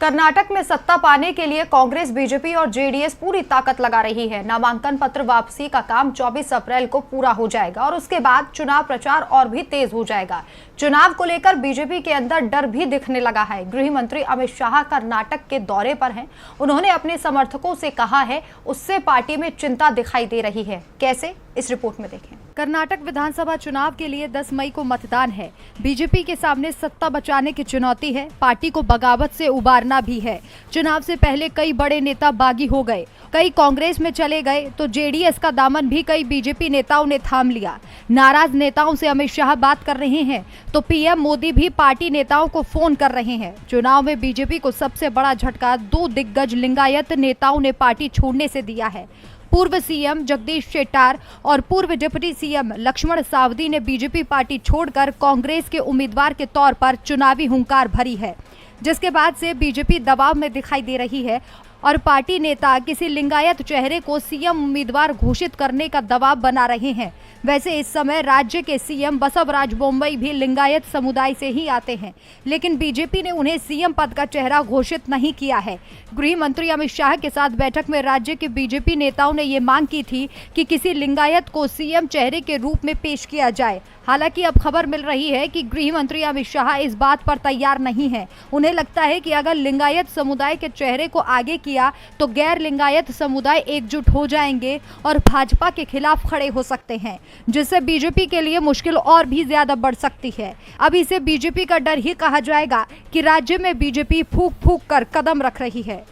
कर्नाटक में सत्ता पाने के लिए कांग्रेस, बीजेपी और जेडीएस पूरी ताकत लगा रही है। नामांकन पत्र वापसी का काम 24 अप्रैल को पूरा हो जाएगा और उसके बाद चुनाव प्रचार और भी तेज हो जाएगा। चुनाव को लेकर बीजेपी के अंदर डर भी दिखने लगा है। गृह मंत्री अमित शाह कर्नाटक के दौरे पर हैं। उन्होंने अपने समर्थकों से कहा है, उससे पार्टी में चिंता दिखाई दे रही है। कैसे, इस रिपोर्ट में देखें। कर्नाटक विधानसभा चुनाव के लिए 10 मई को मतदान है। बीजेपी के सामने सत्ता बचाने की चुनौती है। पार्टी को बगावत से उबारना भी है। चुनाव से पहले कई बड़े नेता बागी हो गए, कई कांग्रेस में चले गए, तो जेडीएस का दामन भी कई बीजेपी नेताओं ने थाम लिया। नाराज नेताओं से अमित शाह बात कर रहे हैं, तो पीएम मोदी भी पार्टी नेताओं को फोन कर रहे हैं। चुनाव में बीजेपी को सबसे बड़ा झटका 2 दिग्गज लिंगायत नेताओं ने पार्टी छोड़ने से दिया है। पूर्व सीएम जगदीश शेट्टार और पूर्व डिप्टी सीएम लक्ष्मण सावदी ने बीजेपी पार्टी छोड़कर कांग्रेस के उम्मीदवार के तौर पर चुनावी हुंकार भरी है, जिसके बाद से बीजेपी दबाव में दिखाई दे रही है और पार्टी नेता किसी लिंगायत चेहरे को सीएम उम्मीदवार घोषित करने का दबाव बना रहे हैं। वैसे इस समय राज्य के सीएम बसवराज बोम्मई भी लिंगायत समुदाय से ही आते हैं, लेकिन बीजेपी ने उन्हें सीएम पद का चेहरा घोषित नहीं किया है। गृह मंत्री अमित शाह के साथ बैठक में राज्य के बीजेपी नेताओं ने ये मांग की थी कि किसी लिंगायत को सीएम चेहरे के रूप में पेश किया जाए। हालांकि अब खबर मिल रही है कि गृह मंत्री अमित शाह इस बात पर तैयार नहीं है। उन्हें लगता है कि अगर लिंगायत समुदाय के चेहरे को आगे किया तो गैर लिंगायत समुदाय एकजुट हो जाएंगे और भाजपा के खिलाफ खड़े हो सकते हैं, जिससे बीजेपी के लिए मुश्किल और भी ज्यादा बढ़ सकती है। अब इसे बीजेपी का डर ही कहा जाएगा कि राज्य में बीजेपी फूंक फूंक कर कदम रख रही है।